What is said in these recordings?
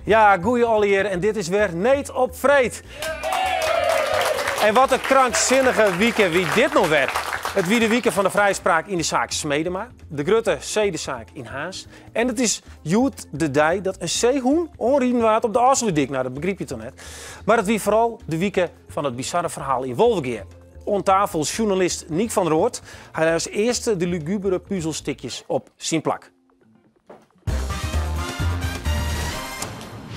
Ja, goeie alweer en dit is weer Neet op Vreed. En wat een krankzinnige weekend wie dit nog werd. Het wiede weekend van de vrijspraak in de zaak Smedema, de Grutte zedenzaak in Haas. En het is Joet de Dij dat een zeehoen onrieden waard op de Asseldik. Nou, dat begreep je toch net. Maar het wie vooral de weekend van het bizarre verhaal in Wolvengeer. On tafel journalist Niek van der Hoort. Hij legt als eerste de lugubere puzzelstikjes op zijn plak.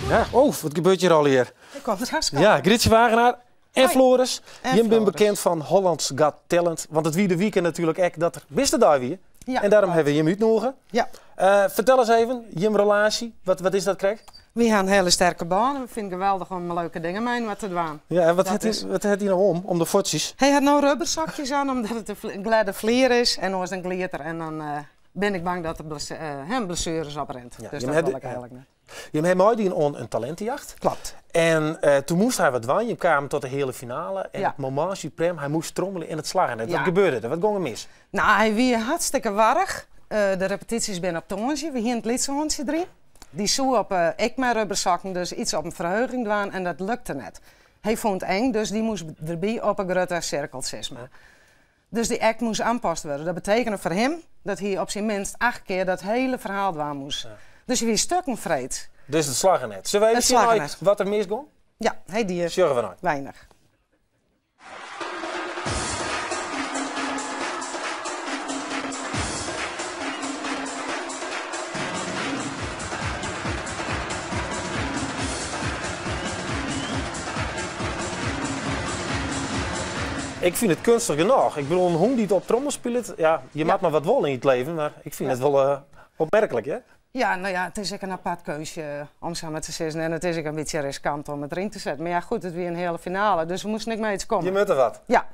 Ja, oh, wat gebeurt hier al hier? Ik kom het hartstikke. Ja, Gritje Wagenaar en Hoi. Floris. En Je bent Floris. bekend van Holland's Got Talent. Want het wie de weekend natuurlijk echt dat er wist daar weer. Ja, en daarom klopt. hebben we je uitnodigen. Ja, Vertel eens even, je relatie. Wat is dat, Craig? we hebben een hele sterke baan. We vinden het geweldig om leuke dingen mee wat te doen. Ja, en wat Dat heeft hij nou om de fotjes? Hij had nou rubberzakjes aan omdat het een gladde vlier is en dan is het een glitter. En dan ben ik bang dat er blessures oprent. Ja, Dus je dat hebt- wil ik eigenlijk niet. Je hebt mooi die een talentenjacht. Klopt. En toen moest hij wat doen. Je kwam tot de hele finale. En Ja. het moment suprem, hij moest trommelen in het slagen. Wat Ja. gebeurde er? Wat ging er mis? Nou, hij wie hartstikke warrig. De repetities zijn op tongetje. We hier het liedshondje erin. Die zoe op ik met rubberzakken, dus iets op een verheuging doen en dat lukte net. Hij vond het eng, dus die moest erbij op een grote cirkelsisme. Dus die act moest aangepast worden. Dat betekende voor hem dat hij op zijn minst 8 keer dat hele verhaal doen moest. Dus hij was stukken vreed. Dus het slagen net. Zullen we even Het slagen zien net. wat er misging? Ja, hij die Zorgen we nou. weinig. Ik vind het kunstig genoeg. Ik bedoel, een hond die het op trommel speelt, ja, je maakt maar wat wol in het leven, maar ik vind het wel opmerkelijk, hè? Ja, nou ja, het is ook een apart keusje om samen te zitten. En het is ook een beetje riskant om het erin te zetten. Maar ja, goed, het weer een hele finale, dus we moesten niet mee iets komen. Je moet er wat. Ja,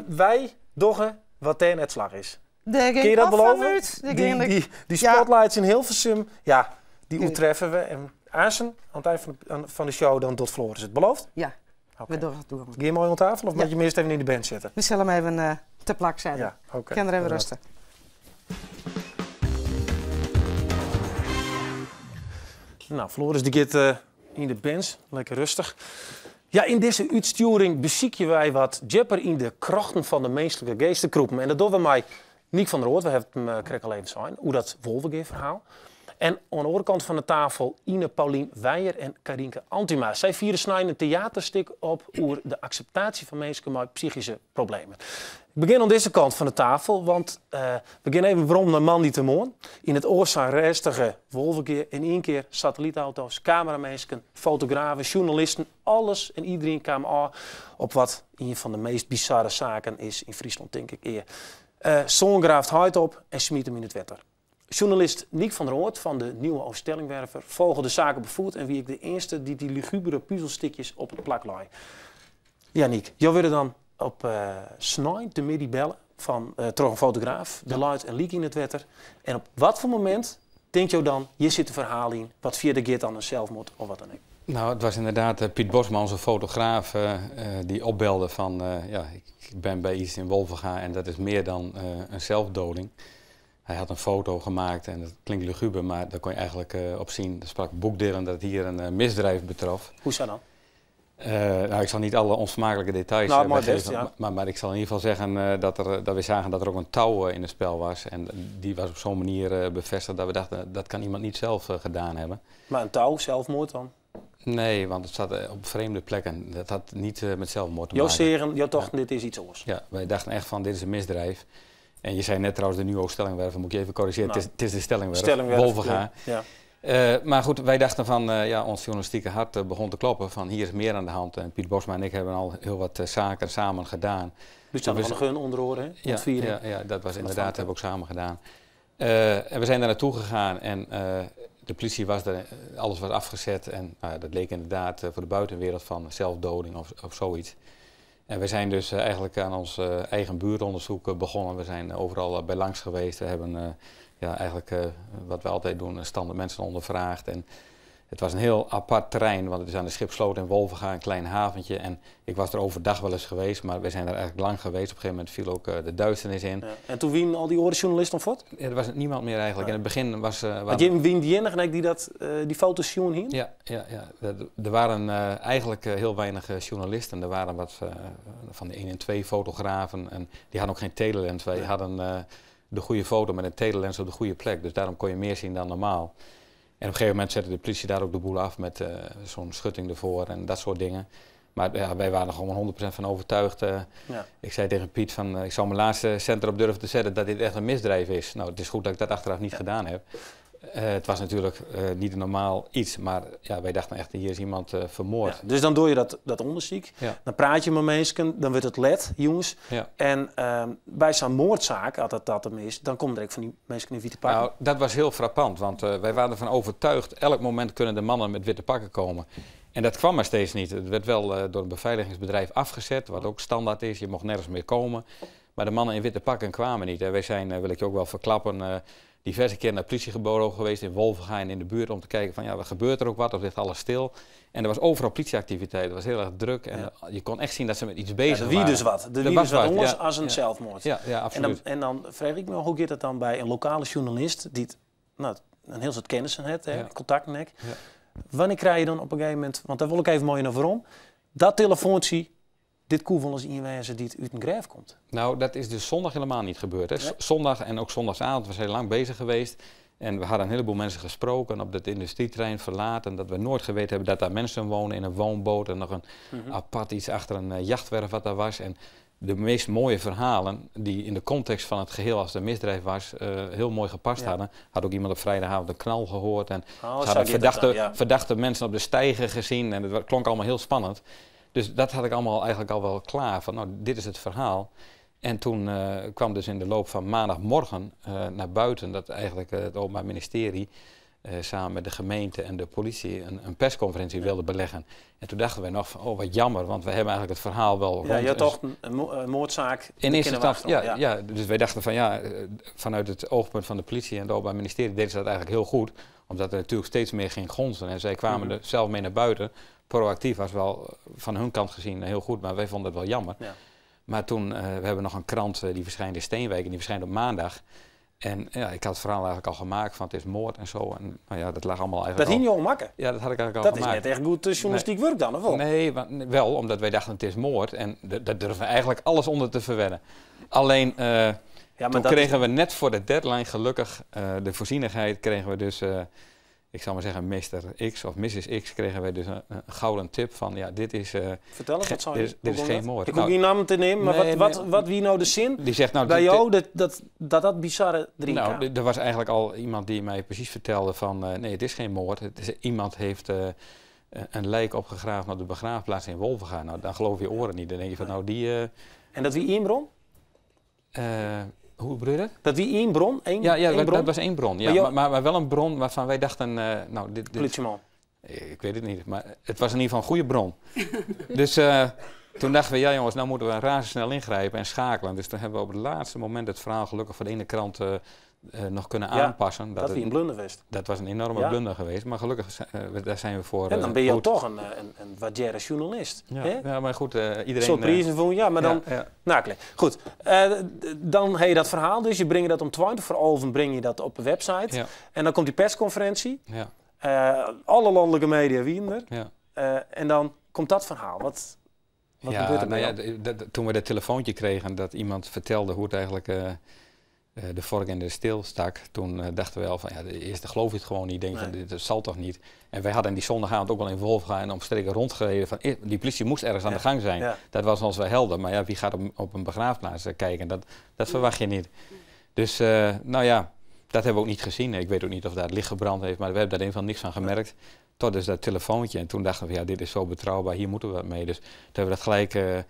Wij doggen wat tegen het slag is. daar ging Kun je dat af van beloven? uit. Daar ging ik- Die Ja. spotlights in Hilversum, ja, die Ja. treffen we. En Aarsen, aan het eind van de show, dan tot Floris. Het beloofd? Ja, Oké. we doen het door. Ga je mooi aan tafel of Ja. moet je me eerst even in de band zetten? We zullen hem even te plak zetten. Ja, oké. Kan er even rusten. Nou, Floris die gaat in de band, lekker rustig. Ja, in deze uitsturing bezieken wij wat jepper in de krachten van de menselijke geestenkroepen. En dat doen we met Niek van der Hoort, we hebben hem kreeg al even zijn, hoe dat Wolvengeer verhaal. En aan de andere kant van de tafel Ine Paulien Weijer en Karinke Antima. Zij vieren snijden een theaterstuk op over de acceptatie van mensen met psychische problemen. Ik begin aan deze kant van de tafel, want we gaan even waarom een man die te mooi. In het oorstaan restige Wolvengeer in één keer satellietauto's, cameramensen, fotografen, journalisten, alles en iedereen kwam aan op wat een van de meest bizarre zaken is in Friesland, denk ik eer. Zoon graaft huid op en smiet hem in het wetter. Journalist Niek van der Hoort van de Nieuwe Oostellingwerver volgde de zaken bevoerd en wie ik de eerste die lugubere puzzelstikjes op het plak laai. Ja, Niek, jij wilde dan op snij de middag bellen van toch een fotograaf, de luid en leak in het wetter. En op wat voor moment denk je dan, je zit een verhaal in, wat via de git aan een zelfmoord of wat dan ook? Nou, het was inderdaad Piet Bosma, onze fotograaf, die opbelde van ja, ik ben bij iets in Wolvenga en dat is meer dan een zelfdoding. Hij had een foto gemaakt en dat klinkt luguber, maar daar kon je eigenlijk op zien. Er sprak boekdelen dat het hier een misdrijf betrof. Hoe zou dan? Nou, ik zal niet alle onsmakelijke details Nou, maar weggeven, best, ja. maar ik zal in ieder geval zeggen dat we zagen dat er ook een touw in het spel was. En die was op zo'n manier bevestigd dat we dachten, dat kan iemand niet zelf gedaan hebben. Maar een touw, zelfmoord dan? Nee, want het zat op vreemde plekken. Dat had niet met zelfmoord te Jouw maken. zeggen, jouw toch, dit is iets anders. Ja, wij dachten echt van dit is een misdrijf. En je zei net trouwens de Nieuwe Stellingwerver, moet je even corrigeren. Nou, het is de Stellingwerf, Stellingwerf, Wolvenga. Ja. Maar goed, wij dachten van, ja, ons journalistieke hart begon te kloppen van hier is meer aan de hand. En Piet Bosma en ik hebben al heel wat zaken samen gedaan. Dus dan we van de gun onderhoren, hè? Ja, Ontviering. ja, dat was de inderdaad, Frank, hebben we ook samen gedaan. En we zijn daar naartoe gegaan en de politie was er, alles was afgezet. En dat leek inderdaad voor de buitenwereld van zelfdoding of zoiets. En we zijn dus eigenlijk aan ons eigen buurtonderzoek begonnen. We zijn overal bij langs geweest. We hebben eigenlijk wat we altijd doen, standaard mensen ondervraagd. En Het was een heel apart terrein, want het is aan de Schipsloot in Wolvenga, een klein haventje. En ik was er overdag wel eens geweest, maar we zijn er eigenlijk lang geweest. Op een gegeven moment viel ook de duisternis in. Ja. En toen wien al die oorlogsjournalisten of wat? Er was niemand meer eigenlijk. In het begin was... Want je wien die enige die die foto's zien hier? Ja. Er waren eigenlijk heel weinig journalisten. Er waren wat van de 1 en 2 fotografen en die hadden ook geen telelens. Wij hadden de goede foto met een telelens op de goede plek, dus daarom kon je meer zien dan normaal. En op een gegeven moment zette de politie daar ook de boel af met zo'n schutting ervoor en dat soort dingen. Maar ja, wij waren er gewoon 100% van overtuigd. Ik zei tegen Piet van, ik zou mijn laatste cent erop durven te zetten dat dit echt een misdrijf is. Nou, het is goed dat ik dat achteraf niet gedaan heb. Het was natuurlijk niet een normaal iets, maar ja, wij dachten echt, hier is iemand vermoord. Ja, dus dan doe je dat onderzoek, dan praat je met mensen, dan wordt het led, jongens. Ja. En bij zo'n moordzaak, als dat hem is, dan komt er ook van die mensen in witte pakken. Nou, dat was heel frappant, want wij waren ervan overtuigd, elk moment kunnen de mannen met witte pakken komen. En dat kwam maar steeds niet. Het werd wel door een beveiligingsbedrijf afgezet, wat ook standaard is, je mocht nergens meer komen. Maar de mannen in witte pakken kwamen niet. En wij zijn, wil ik je ook wel verklappen, diverse keer naar het politiebureau geweest in Wolvenga en in de buurt om te kijken van ja, wat gebeurt er ook wat, of ligt alles stil. En er was overal politieactiviteit, het was heel erg druk en je kon echt zien dat ze met iets bezig waren. Wie dus wat, wie dus wat anders als een zelfmoord. Ja, absoluut. En dan vraag ik me, hoe gaat het dan bij een lokale journalist die een heel soort kennissen heeft, contacten heeft. Ja. Wanneer krijg je dan op een gegeven moment, want daar wil ik even mooi naar waarom, dat telefoontje, dit koe wel eens inwijzen die het uit een graf komt. Nou, dat is dus zondag helemaal niet gebeurd. Hè. Nee? Zondag en ook zondagsavond, we zijn lang bezig geweest. En we hadden een heleboel mensen gesproken op dat industrieterrein verlaten. Dat we nooit geweten hebben dat daar mensen wonen in een woonboot. En nog een apart iets achter een jachtwerf wat daar was. En de meest mooie verhalen die in de context van het geheel als de misdrijf was, heel mooi gepast hadden. Had ook iemand op vrijdagavond een knal gehoord. En ze hadden verdachte mensen op de steiger gezien. En het klonk allemaal heel spannend. Dus dat had ik allemaal eigenlijk al wel klaar. Van, nou, dit is het verhaal. En toen kwam dus in de loop van maandagmorgen naar buiten dat eigenlijk het Openbaar Ministerie samen met de gemeente en de politie een persconferentie wilde beleggen. En toen dachten wij nog van, oh wat jammer, want we hebben eigenlijk het verhaal wel rond. Ja, je had toch een moordzaak in eerste instantie. Ja, dus wij dachten van ja, vanuit het oogpunt van de politie en het Openbaar Ministerie deden ze dat eigenlijk heel goed. Omdat er natuurlijk steeds meer ging gonzen en zij kwamen er zelf mee naar buiten. Proactief was wel van hun kant gezien heel goed, maar wij vonden het wel jammer. Ja. Maar toen, we hebben nog een krant die verschijnt in Steenwijk en die verschijnt op maandag. En ja, ik had het verhaal eigenlijk al gemaakt van het is moord en zo. En nou ja, dat lag allemaal eigenlijk dat hing je al makken? Ja, dat had ik eigenlijk al gemaakt. Dat is net echt goed journalistiek werk dan, of wel? Nee, wel, omdat wij dachten het is moord. En daar durven we eigenlijk alles onder te verwennen. Alleen, toen kregen we net voor de deadline gelukkig de voorzienigheid, kregen we dus... ik zal maar zeggen, Mr. X of Mrs. X kregen wij dus een gouden tip van, ja, dit is... Vertel eens, wat zou je... Dit is geen moord. Ik hoef geen namen te nemen, maar wat wie nou de zin die zegt, nou, bij jou dat bizarre drinken? Nou, er was eigenlijk al iemand die mij precies vertelde van, nee, het is geen moord. Iemand heeft een lijk opgegraven op de begraafplaats in Wolvenga. Nou, dan geloof je oren niet. Dan denk je van, nou, die... En dat wie één bron? Hoe bedoel je dat? Dat wie één bron? Dat was één bron. Ja, maar wel een bron waarvan wij dachten... nou, dit politieman. Ik weet het niet, maar het was in ieder geval een goede bron. Dus toen dachten we, ja jongens, nou moeten we razendsnel ingrijpen en schakelen. Dus toen hebben we op het laatste moment het verhaal gelukkig van de ene krant nog kunnen aanpassen. Dat was een blunder geweest. Dat was een enorme blunder geweest, maar gelukkig daar zijn we voor. En dan ben je toch een waardeerde journalist. Ja, maar goed, iedereen... Zo'n prijzen voor, ja, maar dan... Nou, goed, dan heb je dat verhaal, dus je brengt dat om 20 voor 11 breng je dat op de website. Ja. En dan komt die persconferentie. Ja. Alle landelijke media wieden er. Ja. En dan komt dat verhaal. Wat gebeurt er bij toen we dat telefoontje kregen dat iemand vertelde hoe het eigenlijk... de vork in de steel stak, toen dachten we wel van, ja, de eerste geloof je het gewoon niet, denk van, dit zal toch niet. En wij hadden die zondagavond ook wel in Wolvenga en omstreken rondgereden van, die politie moest ergens aan de gang zijn. Ja. Dat was ons wel helder, maar ja, wie gaat op een begraafplaats kijken? Dat verwacht je niet. Dus, nou ja, dat hebben we ook niet gezien. Ik weet ook niet of daar het licht gebrand heeft, maar we hebben daar in ieder geval niks van gemerkt. Tot dus dat telefoontje en toen dachten we, ja, dit is zo betrouwbaar, hier moeten we wat mee. Dus toen hebben we dat gelijk...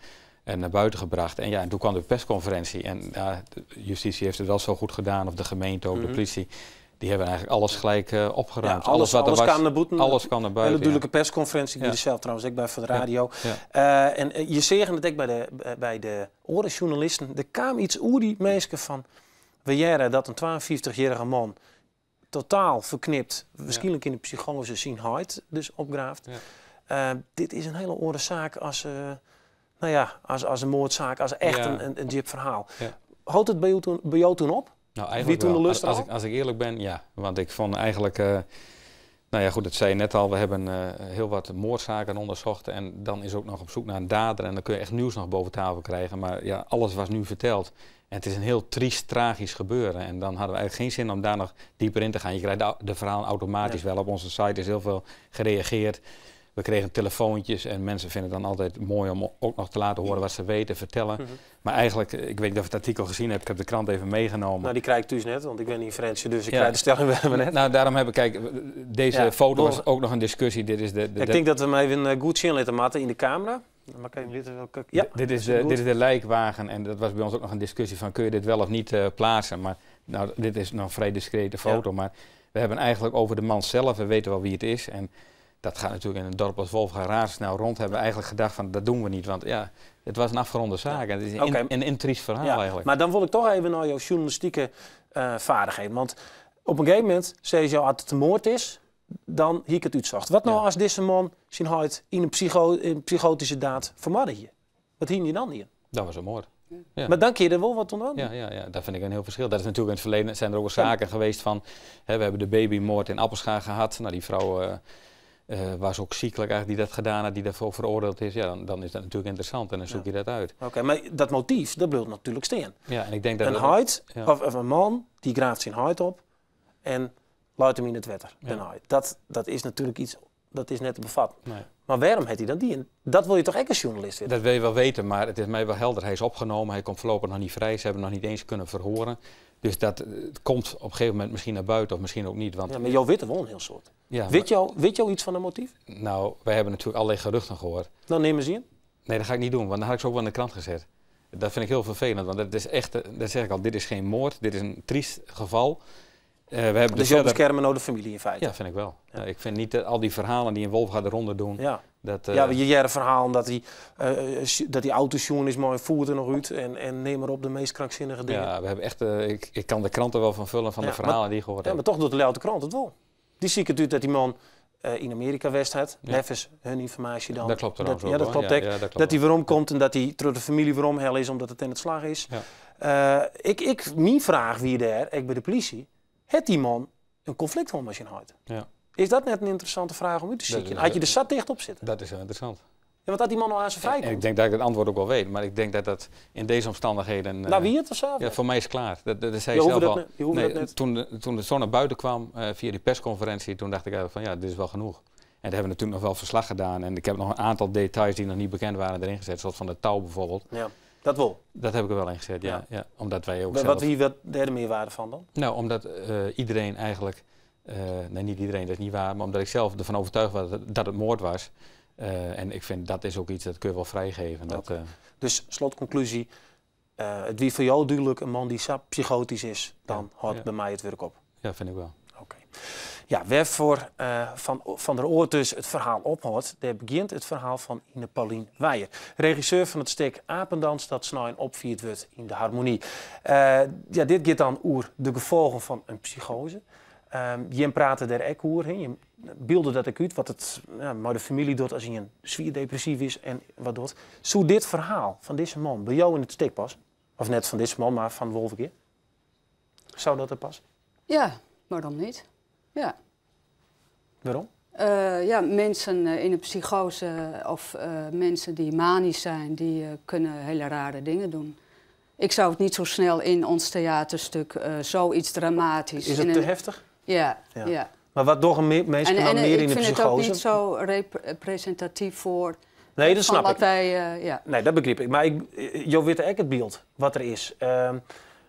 naar buiten gebracht. En ja, en toen kwam de persconferentie. En ja, de justitie heeft het wel zo goed gedaan, of de gemeente ook, de politie. Die hebben eigenlijk alles gelijk opgeruimd. Ja, alles kan naar buiten. Alles kan naar buiten. Een natuurlijke persconferentie, die er zelf trouwens ook bij voor de radio. Ja. En je zegt het ook bij de orenjournalisten. Er kwam iets oer die mensen van... We jaren dat een 52-jarige man totaal verknipt, waarschijnlijk in de psychose zijn huid dus opgraaft. Ja. Dit is een hele andere zaak als, als een moordzaak, als echt een jip verhaal. Ja. Houdt het bij jou toen op? Nou, eigenlijk toen wel. De lust als ik eerlijk ben, ja. Want ik vond eigenlijk, nou ja goed, dat zei je net al, we hebben heel wat moordzaken onderzocht en dan is ook nog op zoek naar een dader en dan kun je echt nieuws nog boven tafel krijgen. Maar ja, alles was nu verteld. En het is een heel triest, tragisch gebeuren. En dan hadden we eigenlijk geen zin om daar nog dieper in te gaan. Je krijgt de verhalen automatisch wel. Op onze site is heel veel gereageerd. We kregen telefoontjes en mensen vinden het dan altijd mooi om ook nog te laten horen wat ze weten, vertellen. Maar eigenlijk, ik weet niet of je het artikel gezien hebt, ik heb de krant even meegenomen. Nou, die krijg ik dus net, want ik ben niet Frensje, dus ik krijg de stelling wel net. Nou, daarom hebben kijk, deze foto was ook nog een discussie. Dit is ik denk dat we hem even goed zien laten matten in de camera. Maar kan je weten welke... Ja, dit is de lijkwagen en dat was bij ons ook nog een discussie van kun je dit wel of niet plaatsen. Maar nou, dit is nog een vrij discrete foto, maar we hebben eigenlijk over de man zelf, we weten wel wie het is. En dat gaat natuurlijk in een dorp als Wolvenga razendsnel rond. Hebben we eigenlijk gedacht van dat doen we niet, want ja, het was een afgeronde zaak. En het is een triest verhaal eigenlijk. Maar dan wil ik toch even naar jouw journalistieke vaardigheden. Want op een gegeven moment zei je als het een moord is, dan hier ik het uitzocht. Wat nou als deze man zijn huid in een psychotische daad vermoordde hier? Wat hier je dan hier? Dat was een moord. Ja. Maar dan kun je er wel wat aan. Ja, dat vind ik een heel verschil. Dat is natuurlijk in het verleden zijn er ook zaken geweest van, we hebben de babymoord in Appelscha gehad. Nou, die vrouw was ook ziekelijk eigenlijk die dat gedaan had, die daarvoor veroordeeld is. Ja, dan is dat natuurlijk interessant en dan zoek je dat uit. Oké, maar dat motief, dat blijft natuurlijk staan. Ja, en ik denk dat een huid, of een man, die graaft zijn huid op en laat hem in het wetter. Dat is natuurlijk iets, dat is net te bevatten. Nee. Maar waarom heeft hij dan die? Dat wil je toch echt als journalist weten? Dat wil je wel weten, maar het is mij wel helder. Hij is opgenomen, hij komt voorlopig nog niet vrij. Ze hebben nog niet eens kunnen verhoren. Dus dat komt op een gegeven moment misschien naar buiten of misschien ook niet. Want maar jou weet er wel een heel soort. Ja, weet jou iets van een motief? Nou, wij hebben natuurlijk allerlei geruchten gehoord. Dan neem eens in. Nee, dat ga ik niet doen, want dan had ik ze ook wel in de krant gezet. Dat vind ik heel vervelend, want dat is echt, dat zeg ik al, dit is geen moord, dit is een triest geval. We hebben dus je beschermen nou de familie in feite? Ja, vind ik wel. Ja. Ik vind niet al die verhalen die in Wolvenga de ronde doen. Ja, je jaren verhaal dat die autosjoen is mooi, voert er nog uit en neem maar op de meest krankzinnige dingen. Ja, we hebben echt, ik kan de kranten wel van vullen van de verhalen die je gehoord hebt. Ja, maar toch doet de Leeuwarden Krant het wel. Die zie ik het uit dat die man in Amerika west had. Neffens hun informatie dan. Dat klopt trouwens ook. Ja, dat klopt. Dat hij waarom komt en dat hij door de familie waarom hel is omdat het in het slag is. Ja. Mijn vraag wie daar, ik bij de politie, heeft die man een conflict met zijn huid? Ja. Is dat net een interessante vraag om u te zien? Had je er zat dicht op zitten? Dat is heel interessant. Ja, want had die man al aan zijn vrij komt? Ik denk dat ik het antwoord ook wel weet, maar ik denk dat dat in deze omstandigheden... Nou, wie het of zo? Ja, voor mij is het klaar. Dat zei je zelf al. Toen de zon naar buiten kwam, via die persconferentie, toen dacht ik eigenlijk van ja, dit is wel genoeg. En daar hebben we natuurlijk nog wel verslag gedaan. En ik heb nog een aantal details die nog niet bekend waren erin gezet, zoals van de touw bijvoorbeeld. Ja. Dat wel? Dat heb ik er wel in gezet, ja. Omdat wij ook wat derde meerwaarde van dan? Nou, omdat iedereen eigenlijk... nee, niet iedereen, dat is niet waar. Maar omdat ik zelf ervan overtuigd was dat het moord was. En ik vind dat is ook iets dat kun je wel vrijgeven. Okay. Dus slotconclusie. Het wie voor jou duidelijk een man die psychotisch is, dan houdt bij mij het werk op. Ja, vind ik wel. Oké. Ja, waarvoor van der Oort dus het verhaal ophoudt, daar begint het verhaal van Ine Paulien Weijer. Regisseur van het stuk Apendans dat snel opvierd wordt in de harmonie. Dit gaat dan over de gevolgen van een psychose. Je praat er ook over. Je beelden dat ik uit wat het maar de familie doet als hij een zwaar depressief is en wat doet. Zo dit verhaal van deze man bij jou in het stuk passen? Of net van deze man, maar van Wolvenga? Zou dat er passen? Ja, waarom niet? Ja. Waarom? Mensen in een psychose of mensen die manisch zijn, die kunnen hele rare dingen doen. Ik zou het niet zo snel in ons theaterstuk zoiets dramatisch... Is het te heftig? Ja. Maar wat doen mensen dan meer in de psychose? Ik vind het ook niet zo representatief voor... Nee, dat snap ik. Wij, Nee, dat begrijp ik. Maar jou weet ook het beeld wat er is.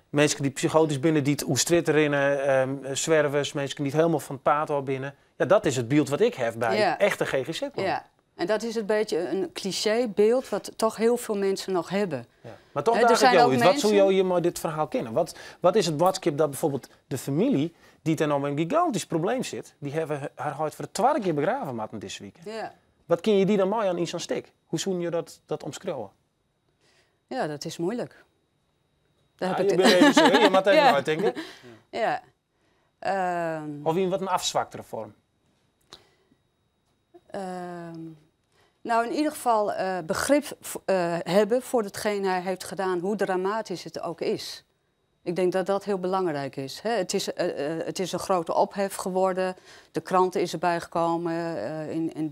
Mensen die psychotisch binnen, die hoe stritter rennen, zwervers, mensen die helemaal van het paard al binnen. Ja, dat is het beeld wat ik heb bij echte GGZ. Ja, en dat is een beetje een clichébeeld wat toch heel veel mensen nog hebben. Ja. Maar toch dacht ik jou iets. Wat zou jou maar dit verhaal kennen? Wat is het boodschap dat bijvoorbeeld de familie, die ten nou met een gigantisch probleem zit, die hebben haar huid voor de tweede keer begraven moeten deze week. Ja. Wat kun je die dan mooi aan iets aan stik? Hoe zou je dat omschrijven? Ja, dat is moeilijk. Je bent regisseur, je moet even uitdenken. Ja. Of in wat een afzwaktere vorm? Nou, in ieder geval begrip hebben voor hetgeen hij heeft gedaan, hoe dramatisch het ook is. Ik denk dat dat heel belangrijk is. Hè? Het is een grote ophef geworden. De kranten is erbij gekomen,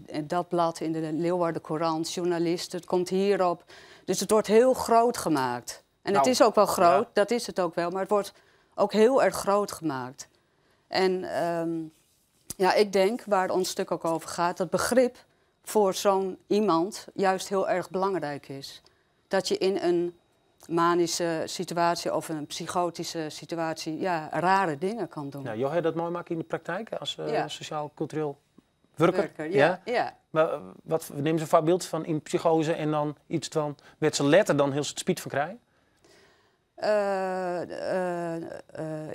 in dat blad, in de Leeuwarden Courant, journalisten. Het komt hierop. Dus het wordt heel groot gemaakt. En het is ook wel groot, dat is het ook wel. Maar het wordt ook heel erg groot gemaakt. En ik denk, waar ons stuk ook over gaat, dat begrip voor zo'n iemand juist heel erg belangrijk is. Dat je in een manische situatie of een psychotische situatie rare dingen kan doen. Ja, jou hebt dat mooi maken in de praktijk als sociaal-cultureel werker? Ja. Maar wat neem ze een voorbeeld van in psychose en dan iets van, werd ze letter dan heel spiet van krijgen?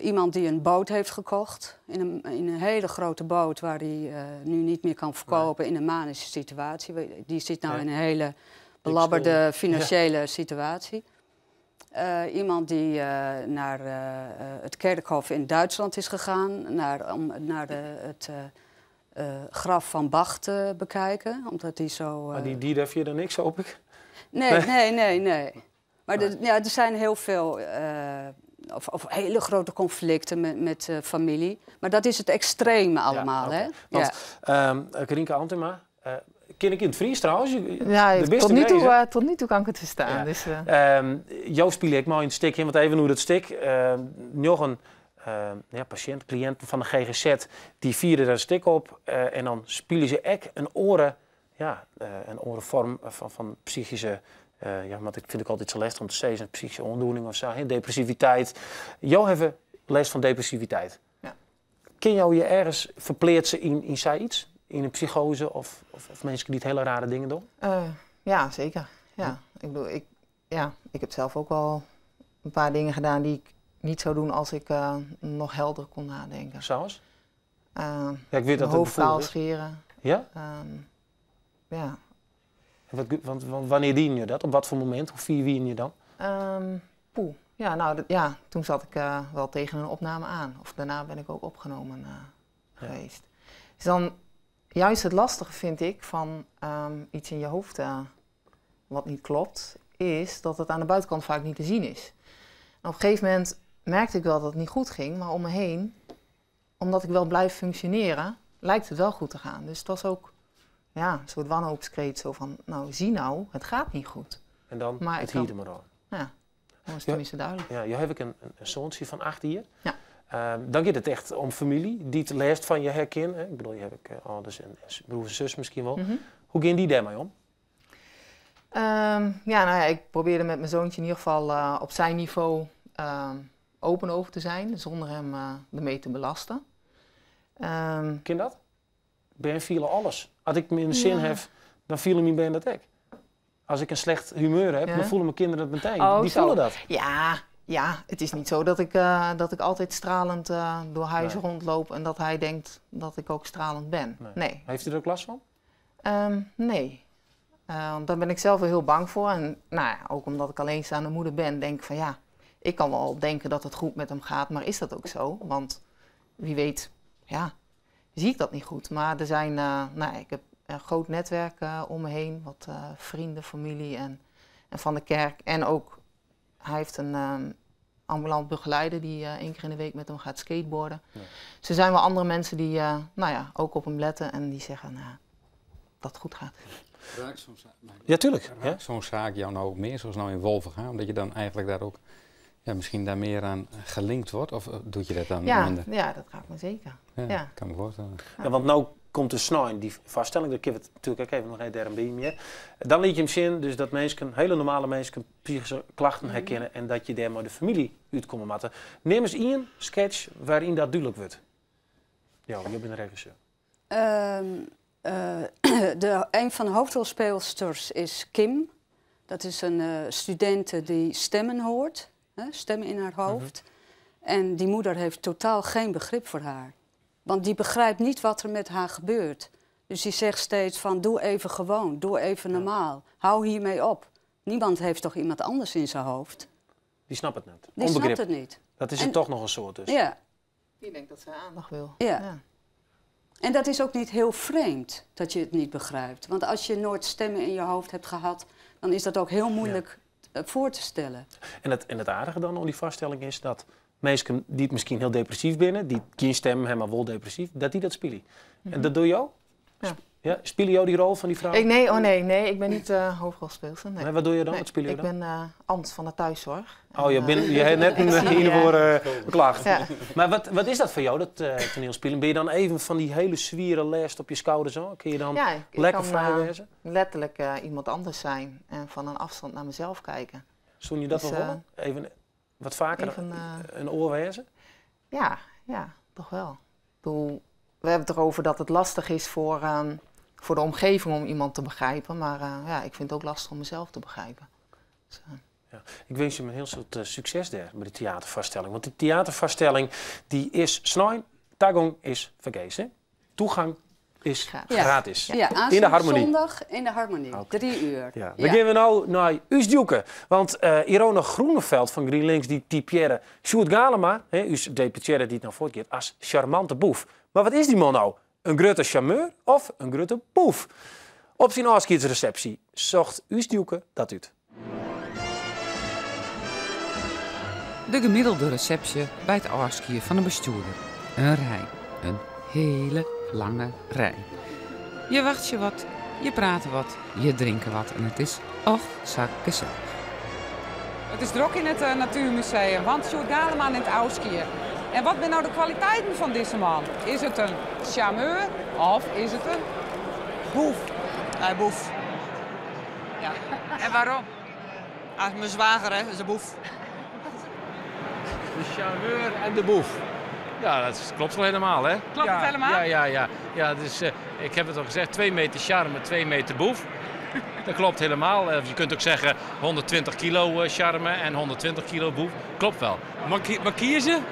Iemand die een boot heeft gekocht, in een hele grote boot waar hij nu niet meer kan verkopen in een manische situatie. Die zit nou in een hele belabberde financiële situatie. Iemand die naar het kerkhof in Duitsland is gegaan, om het graf van Bach te bekijken, omdat hij zo... Maar die durf je er niks, hoop ik? Nee. Maar er zijn heel veel, of hele grote conflicten met familie. Maar dat is het extreme allemaal, hè? Want, Karinka Antema, ken ik in het Fries trouwens? Tot nu toe kan ik het verstaan. Ja. Dus, jou speel ik mooi een stuk in, want even hoe dat stuk. Nog een patiënt, cliënt van de GGZ, die vierde daar een stuk op. En dan spelen ze ook een orenvorm van psychische... want ik vind het altijd zo lastig om te zeggen, een psychische ondoening of zo, hè? Depressiviteit. Jou hebben last van depressiviteit. Ja. Ken jou je ergens verpleert in zij iets? In een psychose of mensen die het hele rare dingen doen? Ja, zeker. Ja. Ik heb zelf ook wel een paar dingen gedaan die ik niet zou doen als ik nog helder kon nadenken. Zoals? Ik weet dat hoofd kaal scheren. Ja? Ja. Want wanneer dien je dat? Op wat voor moment? Hoe wien je dan? Toen zat ik wel tegen een opname aan. Of daarna ben ik ook opgenomen geweest. Dus dan juist het lastige vind ik van iets in je hoofd wat niet klopt, is dat het aan de buitenkant vaak niet te zien is. En op een gegeven moment merkte ik wel dat het niet goed ging, maar om me heen, omdat ik wel blijf functioneren, lijkt het wel goed te gaan. Dus het was ook een soort wanhoopskreet, zo van, zie nou, het gaat niet goed. En dan het hier er maar aan. Ja, dat was tenminste duidelijk. Ja, jou heb ik een zoontje van 8 jaar. Ja. Dan gaat het echt om familie, die het leest van je herkennen. Ik bedoel, je hebt ouders en broers en zus misschien wel. Mm-hmm. Hoe ging die daarmee om? Ik probeerde met mijn zoontje in ieder geval op zijn niveau open over te zijn, zonder hem ermee te belasten. Ken dat? Ben vielen alles. Als ik me in de zin heb, dan vielen mijn ben dat ook. Als ik een slecht humeur heb, dan voelen mijn kinderen het meteen. Die voelen dat. Ja, het is niet zo dat ik altijd stralend door huis rondloop en dat hij denkt dat ik ook stralend ben. Nee. Heeft u er ook last van? Nee. Daar ben ik zelf wel heel bang voor. En ook omdat ik alleenstaande moeder ben, denk ik van ik kan wel denken dat het goed met hem gaat, maar is dat ook zo? Want wie weet, zie ik dat niet goed. Maar er zijn, ik heb een groot netwerk om me heen, wat vrienden, familie en van de kerk. En ook, hij heeft een ambulant begeleider die 1 keer in de week met hem gaat skateboarden. Ja. Dus er zijn wel andere mensen die ook op hem letten en die zeggen dat het goed gaat. Raakt zo'n zaak? Ja, tuurlijk. Zo'n zaak jou nou ook meer, zoals nou in Wolvenga, omdat je dan eigenlijk daar ook misschien daar meer aan gelinkt wordt? Of doet je dat dan minder? Ja, dat raakt me zeker. Ja. Kan me voorstellen. Ja, want nou komt de snij, die vaststelling, daar kunnen we het natuurlijk ook even nog een bij meer. Dan liet je hem zien dus dat mensen, hele normale mensen, psychische klachten herkennen en dat je daar maar de familie uitkomen matten. Neem eens een sketch waarin dat duidelijk wordt. Ja, je bent een regisseur. Een van de hoofdrolspeelsters is Kim. Dat is een studente die stemmen hoort, stemmen in haar hoofd. En die moeder heeft totaal geen begrip voor haar. Want die begrijpt niet wat er met haar gebeurt. Dus die zegt steeds van, doe even gewoon, doe even normaal. Hou hiermee op. Niemand heeft toch iemand anders in zijn hoofd? Die snapt het niet. Die snapt het niet. Dat is er toch nog een soort dus. Die denkt dat zij aandacht wil. Ja. En dat is ook niet heel vreemd dat je het niet begrijpt. Want als je nooit stemmen in je hoofd hebt gehad, dan is dat ook heel moeilijk voor te stellen. En het aardige dan aan die vaststelling is dat mensen die het misschien heel depressief binnen, die geen stemmen hebben, maar wel depressief, dat die dat spelen. En dat doe je ook? Ja. Ja, speel je ook die rol van die vrouw? Nee, ik ben niet hoofdrolspeelster. Nee. Wat doe je dan? Wat speel je ik dan? ben Ans van de thuiszorg. Oh, je hebt net hiervoor beklaagd. Ja. Maar wat is dat voor jou, dat toneelspelen? Ben je dan even van die hele zwieren last op je schouders zo? Kun je dan lekker vrij wezen? Letterlijk iemand anders zijn en van een afstand naar mezelf kijken. Zoen je dat wel horen? Even wat vaker een oor wezen? Ja, toch wel. We hebben het erover dat het lastig is voor de omgeving om iemand te begrijpen. Maar ik vind het ook lastig om mezelf te begrijpen. Dus, ja. Ik wens je een heel soort succes daar bij de theatervaststelling. Want de theatervaststelling die is snij, toegang is vergezen. Toegang is gratis. Ja, in de Harmonie. Zondag in de Harmonie, 3 uur. Ja. Dan gaan we nou naar Usdjoeken. Want Irona Groeneveld van GroenLinks die typeerde Sjoerd Galema, us deputaire die het nou voortgeeft, als charmante boef. Maar wat is die man nou? Een grote charmeur of een grote boef? Op zijn afscheidsreceptie zocht Usdjoeken dat uit. De gemiddelde receptie bij het afscheid van een bestuurder. Een rij. Een hele lange rij. Je wacht je wat, je praat wat, je drinkt wat en het is gezellig. Het is druk in het Natuurmuseum, want Sjoerd Galema in het Ouskier. En wat zijn nou de kwaliteiten van deze man? Is het een charmeur of is het een boef? Hij boef. Ja. En waarom? Hij is mijn zwager, hè, is een boef. De charmeur en de boef. Ja, dat klopt wel helemaal, hè? Klopt het helemaal? Ja, dus, ik heb het al gezegd, 2 meter charme, 2 meter boef. Dat klopt helemaal. Je kunt ook zeggen 120 kilo charme en 120 kilo boef. Klopt wel. Maar kiezen?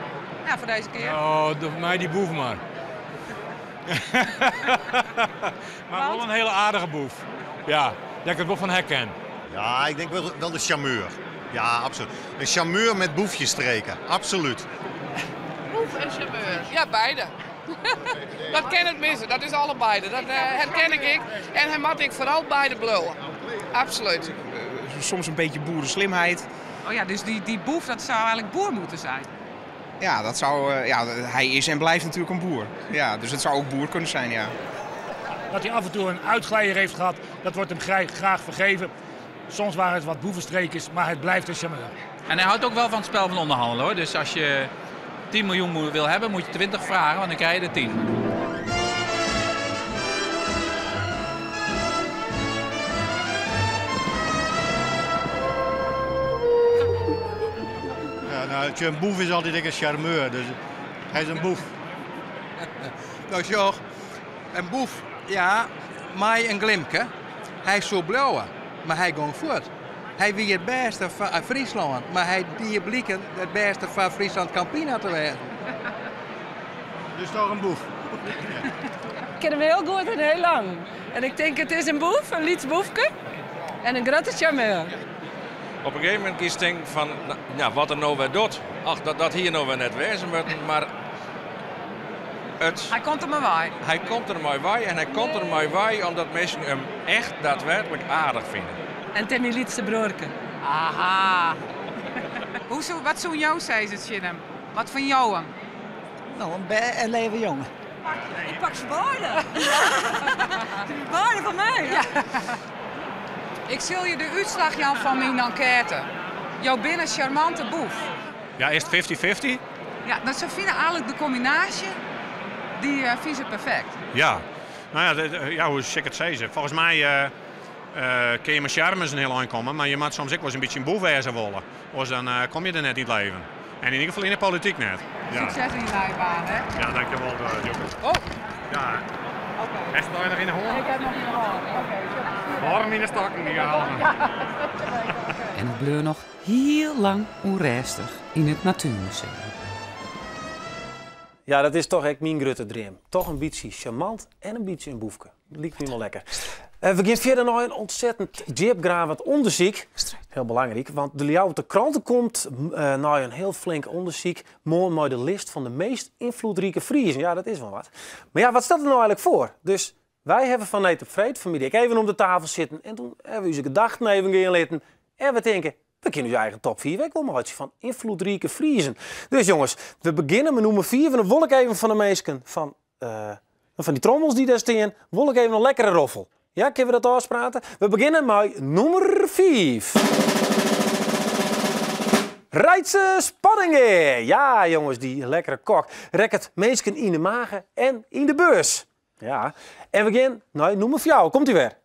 Ja, voor deze keer. Oh, voor mij die boef maar. Maar wel een hele aardige boef. Ja, dat ik het wel van herken. Ja, ik denk wel de charmeur. Ja, absoluut. Een charmeur met boefjes streken, absoluut. Boef en charmeur. Ja, beide. Dat ken het missen, dat is allebei. Dat herken ik. En hij moet ik vooral beide blowen. Absoluut. Soms een beetje boerenslimheid. Oh ja, dus die boef, dat zou eigenlijk boer moeten zijn. Ja, dat zou, hij is en blijft natuurlijk een boer. Ja, dus het zou ook boer kunnen zijn, ja. Dat hij af en toe een uitglijder heeft gehad, dat wordt hem graag vergeven. Soms waren het wat boevenstreekjes, maar het blijft een charmeur. En hij houdt ook wel van het spel van onderhandelen, hoor. Dus als je 10 miljoen wil hebben, moet je 20 vragen, want dan krijg je er 10. Ja, nou, een boef is altijd een charmeur, dus hij is een boef. Nou, Jorg, een boef, ja, maar een glimke. Hij is zo blauw, maar hij gaat voort. Hij wie het beste van Friesland, maar hij die blikken het beste van Friesland Campina te werden. Dus toch een boef? Ik ken hem heel goed en heel lang. En ik denk het is een boef, een Lieds boefke en een grote charmeur. Op een gegeven moment kies ik denk van, ja, wat er nou weer doet. Ach, dat hier nou weer net wezen moet, maar hij komt er maar bij. Hij komt er maar bij en hij komt er maar bij omdat mensen hem echt daadwerkelijk aardig vinden. En ten die liedste broerke. Aha. Wat zou jou zeggen, Shinnem? Wat van jou hem? Nou, een leven jongen. Ik pak ze beide. De beide van mij. Ja. Ik zal je de uitslag Jan van mijn enquête. Jou binnen charmante boef. Ja, is het 50-50? Ja, dat ze vinden eigenlijk de combinatie, die vinden ze perfect. Ja, nou ja, hoe ik het zei ze. Volgens mij kun je met charmes een heel aankomen, maar je moet soms ook wel eens een beetje een boef wezen willen. Anders dan kom je er net niet leven. En in ieder geval in de politiek net. Ja. Succes in je lijbaan, hè? Ja, dankjewel, Jokke. Oh! Ja. Oké. Echt nog in de hoorn? Ik heb nog in de hoorn. Oké. Warm in de stakken die halen. En het bleef nog heel lang onrustig in het Natuurmuseum. Ja, dat is toch echt mijn grote droom. Toch een beetje charmant en een beetje een boefke. Dat lijkt me wel lekker. We beginnen verder naar een ontzettend diepgravend onderzoek. Heel belangrijk, want de Ljouwte Kranten komt naar een heel flink onderzoek. Mooi de lijst van de meest invloedrijke Friezen. Ja, dat is wel wat. Maar ja, wat staat er nou eigenlijk voor? Dus wij hebben van Nete Vreed familie even om de tafel zitten. En toen hebben we onze gedachten even inlitten. En we denken, we kunnen uw eigen top 4 week wel maar iets van invloedrijke Friezen. Dus jongens, we beginnen met nummer 4. Dan wil ik even van de meesten van die trommels die daar staan, wil ik even een lekkere roffel. Ja, kunnen we dat afspraken? We beginnen met nummer 5. Rijtse Spanningen. Ja, jongens, die lekkere kok. Rek het meesken in de magen en in de beurs. Ja, en we beginnen met nummer 4. Komt-ie weer.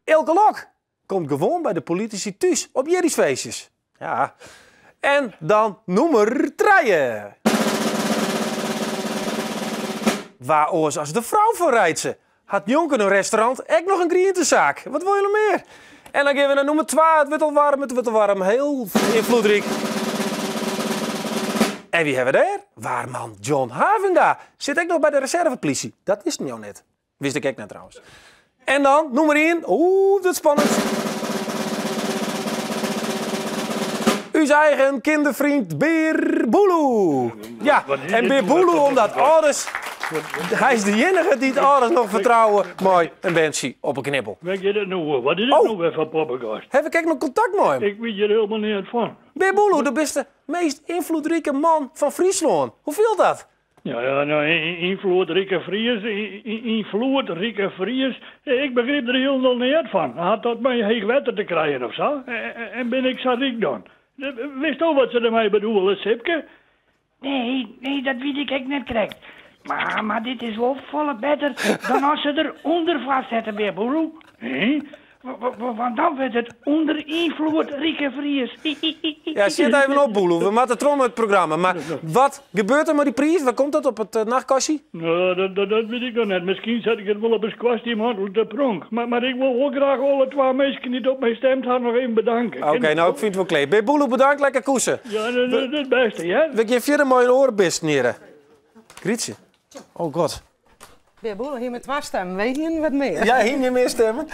Elke Lok komt gewoon bij de politici thuis op Jerry'sfeestjes. Ja, en dan nummer 3. Waar oors als de vrouw van Rijtse. Had Jonker een restaurant, ik nog een groentezaak. Wat wil je nog meer? En dan gaan we naar nummer 2. Het wordt al warm. Heel invloedrijk. En wie hebben we daar? Waarman John Havinga. Zit ik nog bij de reservepolitie. Dat wist ik nou net. Wist ik net trouwens. En dan nummer 1. Oeh, dat is spannend. Uw eigen kindervriend Beer Boeloe. Ja, en Beer Boeloe omdat ouders... Hij is de enige die het ouders nog vertrouwen. Mooi, een bandje op een knippel. Weet je dat nou? Wat is het nou weer van poppenkast? Heb ik nog contact met hem? Ik weet je er helemaal niet van. Beer Boeloe, de beste, meest invloedrijke man van Friesland. Hoe viel dat? Ja, nou, invloedrijke Fries. Ik begreep er helemaal niet van. Had dat mij heeg wetter te krijgen of zo? En ben ik zo rijk dan? Wist u wat ze ermee bedoelen, Sipke? Nee, dat weet ik net correct. Maar dit is wel volle beter dan als ze eronder vastzetten bij Boeloe. Want dan werd het onder invloed Rieke Vries. Ja, zit even op, Boeloe. We maken trom het programma. Maar wat gebeurt er met die prijs? Waar komt dat op het nachtkastje? Nou, dat weet ik nog net. Misschien zet ik het wel op een kwestie van de pronk. Maar ik wil ook graag alle 2 mensen die op mij stemt hadden nog even bedanken. Oké, nou ik vind het wel kleed. Bij Boeloe bedankt, lekker koesen. Ja, dat is het beste, ja. We geven je een mooie orenbist neer. Grietje. Oh god. Beer Boeloe, hier met 2 stemmen. Weet je wat meer? Ja, hier meer stemmen.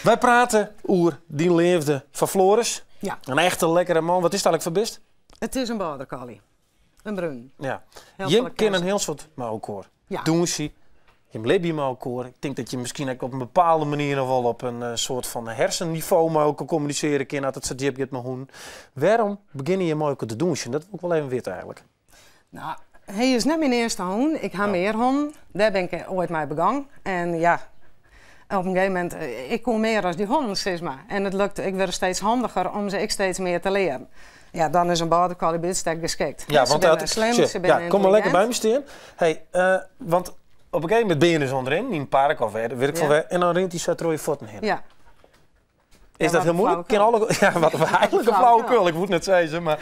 Wij praten over die leefde van Floris. Ja. Een echte lekkere man. Wat is het eigenlijk voor best? Het is een border collie. Een bruin. Ja. Je kent een heel soort mouwkoor. Ja. Doen ze. Je bleef je mouwkoor. Ik denk dat je misschien ook op een bepaalde manier nog wel op een soort van hersenniveau maar kan communiceren kan dat het zo diep gaat met hoen. Waarom beginnen je mooi te doen? Dat wil ik wel even weten eigenlijk. Nou, hij is net mijn eerste hond. Ik heb meer honden. Daar ben ik ooit mee begonnen. En ja, op een gegeven moment, ik kon meer als die honden, zeg maar. En het lukte, ik werd steeds handiger om ze steeds meer te leren. Ja, dan is een border collie best geschikt. Ja, ze want slim, ze kom maar lekker bij me staan. Hey, want op een gegeven moment ben je dus onderin, in een park of weet ik veel waar, en dan rent hij zo door je voeten heen. Ja. Is dat heel moeilijk? Ja, wat eigenlijk een flauwekul. Ik moet net zeggen, maar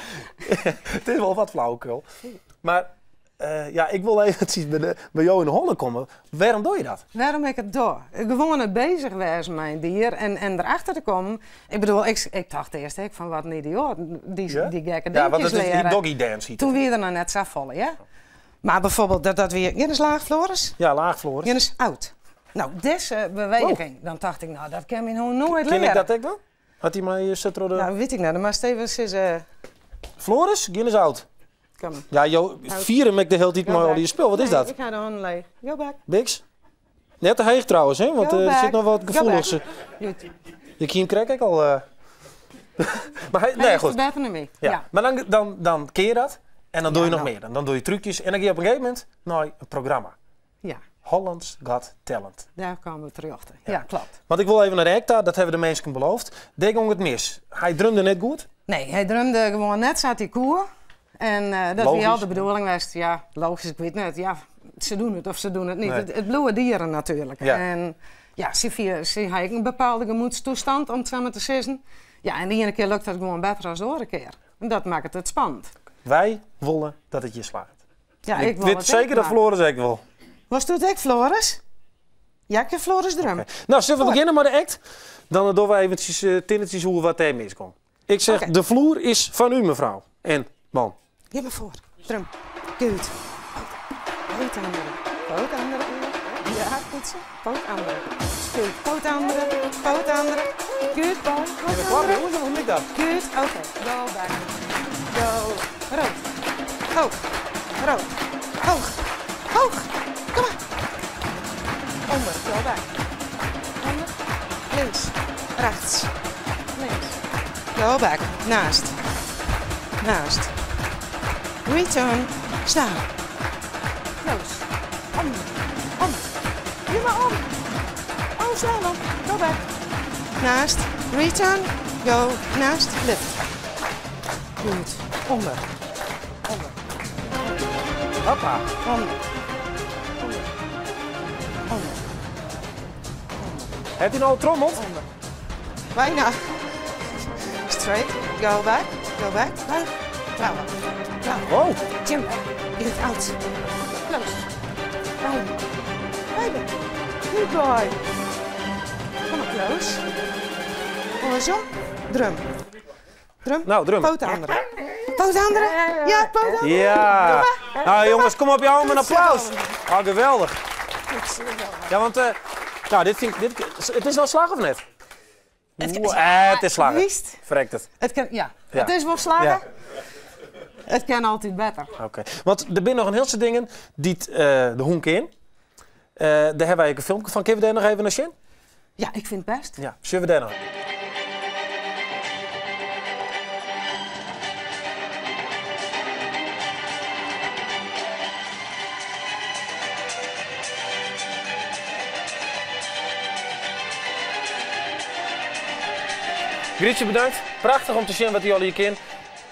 het is wel wat flauwekul. Maar ja, ik wil even bij jou in de honden komen. Waarom doe je dat? Waarom ik het doe? Gewoon bezig was met mijn dier en erachter te komen. Ik bedoel, ik dacht eerst van wat een idioot. Die gekke dingetjes ja, want het is leren. die doggy dance. Toen weer er nou net zo vallen, ja. Maar bijvoorbeeld dat weer... Je is laag, Floris? Ja, laag, Floris. Je is oud. Nou, deze beweging, dan dacht ik, nou, dat kan je gewoon nooit leren. Ken ik dat ook wel? Had hij mij de... Nou, weet ik niet. Maar Steven Floris, je is oud. Kom. Ja, joh, vieren met de hele tijd maar al die spul. Wat is dat? Ik ga de handen leeg. Go back. Bix? Net te heeg trouwens, hè? Want er zit nog wat gevoeligs. Je kiem krijg ik al. Maar nee, goed. Ja. Maar dan keer je dat. En dan doe je nog meer. Dan doe je trucjes. En dan ga je op een gegeven moment naar een programma. Ja. Holland's Got Talent. Daar komen we terug. Ja, klopt. Want ik wil even naar de hectare. Dat hebben de mensen beloofd. Deed het mis. Hij drumde net goed? Nee, hij drumde gewoon net zat hij koer. En dat was al de bedoeling was, ja, logisch, ik weet niet. Ja, ze doen het of ze doen het niet. Nee. Het bloeien dieren natuurlijk. Ja. En ja, ze had een bepaalde gemoedstoestand om het samen te zitten. Ja, en de ene keer lukt dat gewoon beter dan de andere keer. En dat maakt het spannend. Wij willen dat het je slaagt. Ja, ik weet zeker dat Floris ik wil. Was het ook Floris? Ja, ik heb Floris drum. Okay. Nou, zullen we beginnen met de act? Dan doen we eventjes tinnetjes hoe wat er miskomt. Ik zeg, de vloer is van u, mevrouw. En man. Geef me voor. Drum. Goed. Goed, andere. Goed, andere. Ja, goed. fietsen. Poot andere. Goed. Poot andere. Poot andere. Goed. Poot Ja, klap, jongens, hoe moet ik dat? Goed. Oké. Go back. Go. Rood. Hoog. Rood. Hoog. Hoog. Kom maar. Onder. Go back. Onder. Links. Rechts. Links. Go back. Naast. Naast. Return. Staan. Close. Om. Om. Nu maar om. Oh, snel dan. Go back. Naast. Return. Go. Naast. Lift. Goed. Onder. Onder. Hoppa. Onder. Onder. Onder. Heb je nou trommeld? Onder. Bijna. Straight. Go back. Go back. Klaar. Klaar. Klaar. Oh. Jim. Je gaat out. Close. Bijna. Bijna. Good boy. Kom maar close. Andersom. Drum. Drum. Nou, drum. Poot andere. Poot andere. Ja, poot andere. Ja. Nou jongens, kom op jou met een applaus. Oh, geweldig. Ja, want nou, het is wel slag of net? Het is slagen. Wist. Verrekt het. Het kan, ja. Ja. Het is wel slagen. Ja. Het kan altijd beter. Oké. Want er zijn nog een heleboel dingen die de honk in. Daar hebben wij een filmpje van. Kunnen we daar nog even naar zien? Ja, ik vind het best. Ja, zullen we daar nog? Grietje, bedankt. Prachtig om te zien wat jullie hier kennen.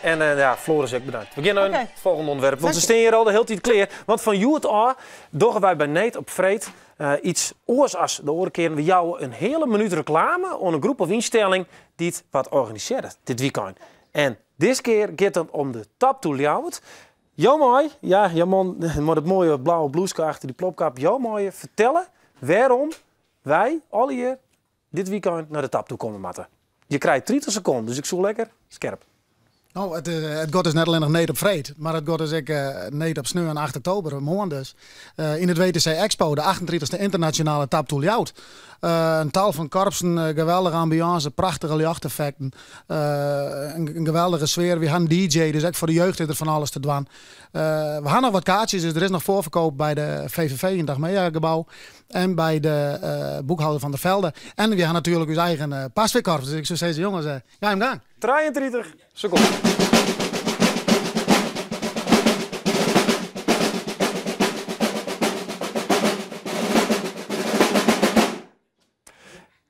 En ja, Floris ook bedankt. We beginnen aan het volgende onderwerp. Want we staan hier al de hele tijd kleer. Want van jou het al doen wij bij Neet op Vreed iets oors als de andere keer. We jou een hele minuut reclame aan een groep of instelling die het wat organiseren dit weekend. En deze keer gaat het om de Tap to Ljouwert. Jou mooi, ja, je man met het mooie blauwe blouseje achter die plopkap. Jou mooi vertellen waarom wij alle hier dit weekend naar de Tap toe komen matten. Je krijgt 30 seconden, dus ik zoek lekker scherp. Nou, het gaat dus net alleen nog Neet op Vreed, maar het gaat dus ook Neet op Sneu en 8 oktober, een maand dus. In het WTC Expo, de 38e internationale Tap to Ljouwert. Een tal van korpsen, geweldige ambiance, prachtige lichteffecten. Een geweldige sfeer. We gaan DJ, dus ook voor de jeugd is er van alles te doen. We gaan nog wat kaartjes, dus er is nog voorverkoop bij de VVV in het Dagmea-gebouw. En bij de boekhouder van de Velden. En we gaan natuurlijk ons eigen pasveerkorps. Dus ik zou zeggen, jongens, ga hem gang. 33 seconden.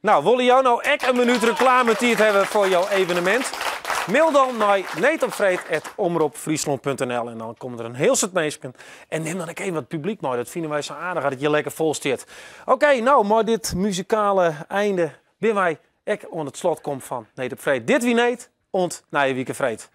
Nou, willen jou nou echt een minuut reclametijd hebben voor jouw evenement? Mail dan naar neetopvreed@omroepfriesland.nl en dan komen er een heel soort mensen. En neem dan even wat publiek mee. Dat vinden wij zo aardig dat het je lekker vol zit. Oké, nou, maar dit muzikale einde ben wij echt aan het slot komt van Neet op Vreed. Dit wie Neet, ont na je weekend Vreed.